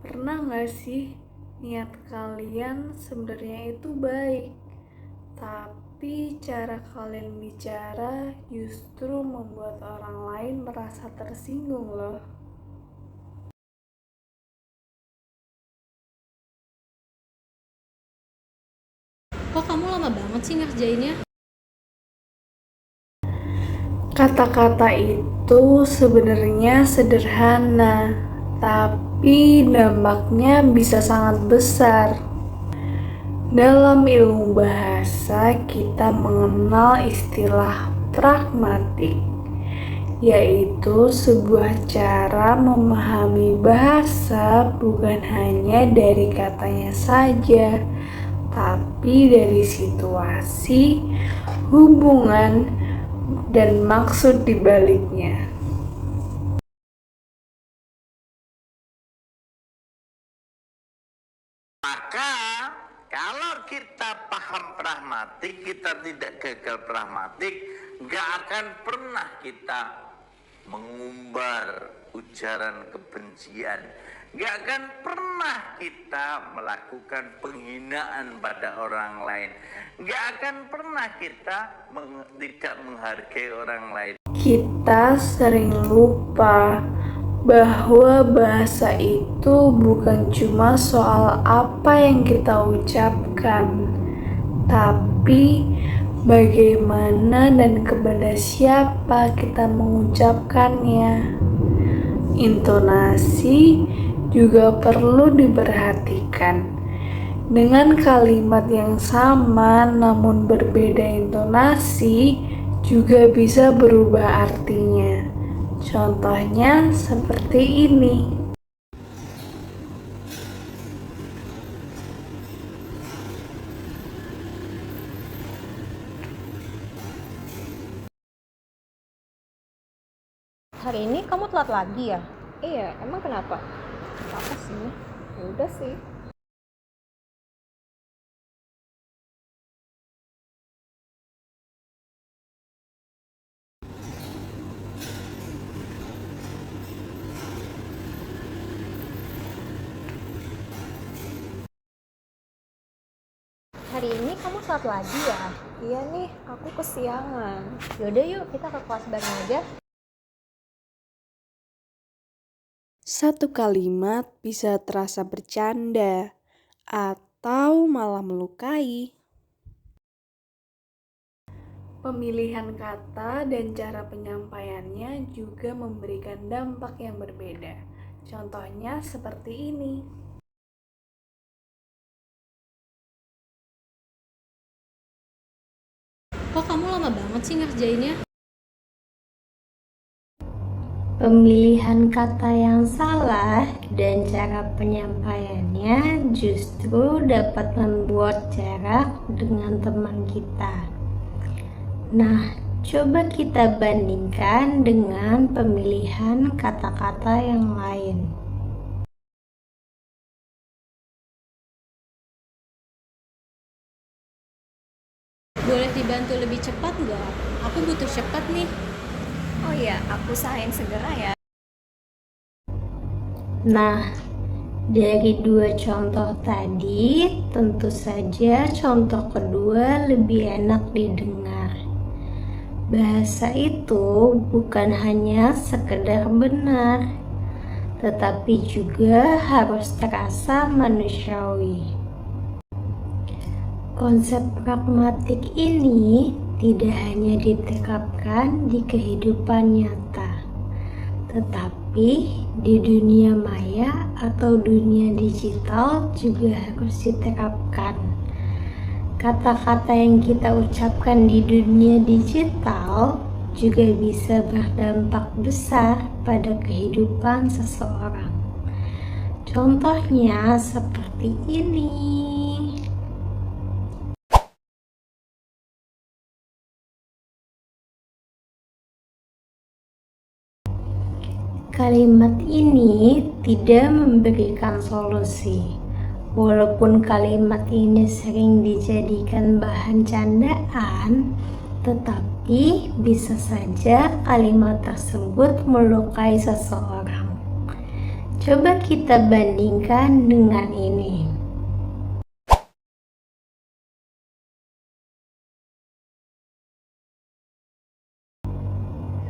Pernah gak sih niat kalian sebenarnya itu baik, tapi cara kalian bicara justru membuat orang lain merasa tersinggung loh. Kok kamu lama banget sih ngerjainnya? Kata-kata itu sebenarnya sederhana, tapi dampaknya bisa sangat besar. Dalam ilmu bahasa, kita mengenal istilah pragmatik, yaitu sebuah cara memahami bahasa bukan hanya dari katanya saja, tapi dari situasi, hubungan, dan maksud di baliknya. Maka kalau kita paham pragmatik, kita tidak gagal pragmatik, nggak akan pernah kita mengumbar ujaran kebencian, nggak akan pernah kita melakukan penghinaan pada orang lain, nggak akan pernah kita tidak menghargai orang lain. Kita sering lupa bahwa bahasa itu bukan cuma soal apa yang kita ucapkan, tapi bagaimana dan kepada siapa kita mengucapkannya. Intonasi juga perlu diperhatikan. Dengan kalimat yang sama namun berbeda intonasi juga bisa berubah artinya. Contohnya seperti ini. Hari ini kamu telat lagi ya? Iya, emang kenapa? Apa sih? Ya udah sih. Hari ini kamu telat lagi ya? Iya nih, aku kesiangan. Yaudah yuk kita ke kelas bareng aja. Satu kalimat bisa terasa bercanda atau malah melukai. Pemilihan kata dan cara penyampaiannya juga memberikan dampak yang berbeda. Contohnya seperti ini. Kok kamu lama banget sih ngerjainnya? Pemilihan kata yang salah dan cara penyampaiannya justru dapat membuat jarak dengan teman kita. Nah, coba kita bandingkan dengan pemilihan kata-kata yang lain. Boleh dibantu lebih cepat nggak? Aku butuh cepat nih. Oh iya, aku usahain segera ya. Nah, dari dua contoh tadi, tentu saja contoh kedua lebih enak didengar. Bahasa itu bukan hanya sekedar benar, tetapi juga harus terasa manusiawi. Konsep pragmatik ini tidak hanya diterapkan di kehidupan nyata, tetapi Tapi di dunia maya atau dunia digital juga harus diterapkan. Kata-kata yang kita ucapkan di dunia digital juga bisa berdampak besar pada kehidupan seseorang. Contohnya seperti ini. Kalimat ini tidak memberikan solusi. Walaupun kalimat ini sering dijadikan bahan candaan, tetapi bisa saja kalimat tersebut melukai seseorang. Coba kita bandingkan dengan ini.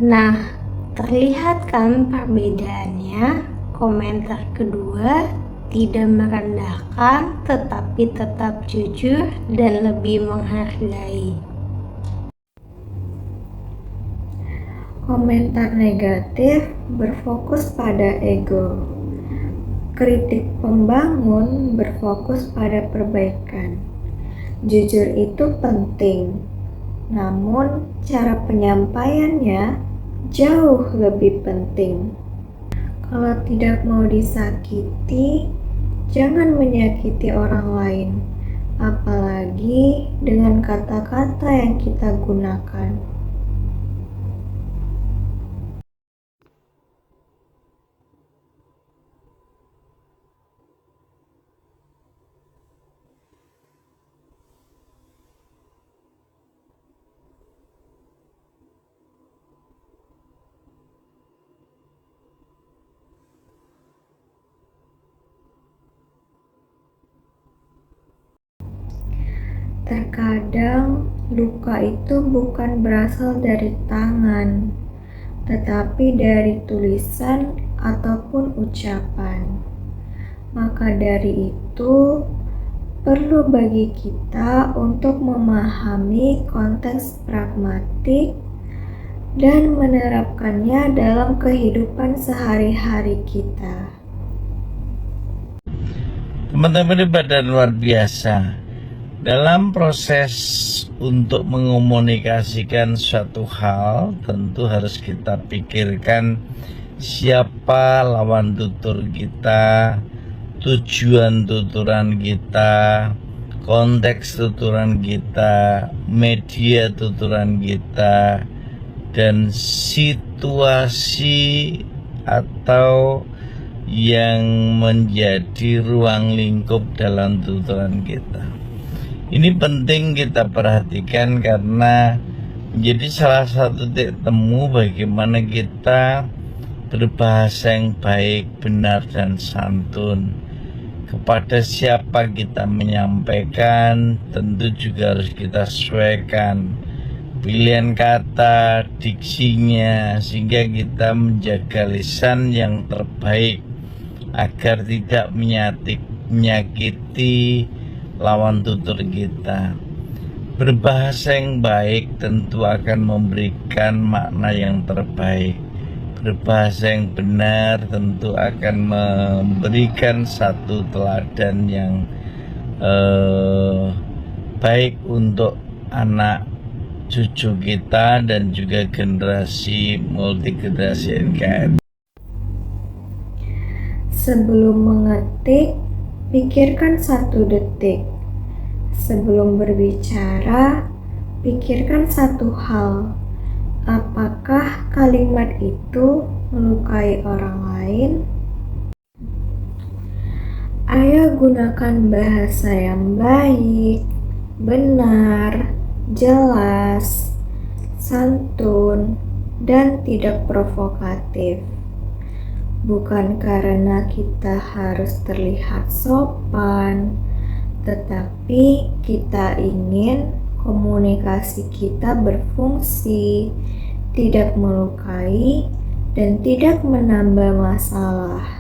Nah, terlihat kan perbedaannya? Komentar kedua tidak merendahkan tetapi tetap jujur dan lebih menghargai. Komentar negatif berfokus pada ego. Kritik pembangun berfokus pada perbaikan. Jujur itu penting, namun cara penyampaiannya jauh lebih penting. Kalau tidak mau disakiti, jangan menyakiti orang lain, apalagi dengan kata-kata yang kita gunakan. Terkadang luka itu bukan berasal dari tangan, tetapi dari tulisan ataupun ucapan. Maka dari itu, perlu bagi kita untuk memahami konteks pragmatik dan menerapkannya dalam kehidupan sehari-hari kita. Teman-teman ibadah luar biasa. Dalam proses untuk mengomunikasikan suatu hal, tentu harus kita pikirkan siapa lawan tutur kita, tujuan tuturan kita, konteks tuturan kita, media tuturan kita, dan situasi atau yang menjadi ruang lingkup dalam tuturan kita. Ini penting kita perhatikan karena menjadi salah satu titik temu bagaimana kita berbahasa yang baik, benar, dan santun. Kepada siapa kita menyampaikan, tentu juga harus kita sesuaikan pilihan kata, diksinya, sehingga kita menjaga lisan yang terbaik agar tidak menyakiti lawan tutur kita. Berbahasa yang baik tentu akan memberikan makna yang terbaik. Berbahasa yang benar tentu akan memberikan satu teladan yang baik untuk anak cucu kita dan juga generasi multigenerasi NKRI. Sebelum mengetik, pikirkan 1 detik. Sebelum berbicara, pikirkan satu hal. Apakah kalimat itu melukai orang lain? Ayo gunakan bahasa yang baik, benar, jelas, santun, dan tidak provokatif. Bukan karena kita harus terlihat sopan, tetapi kita ingin komunikasi kita berfungsi, tidak melukai, dan tidak menambah masalah.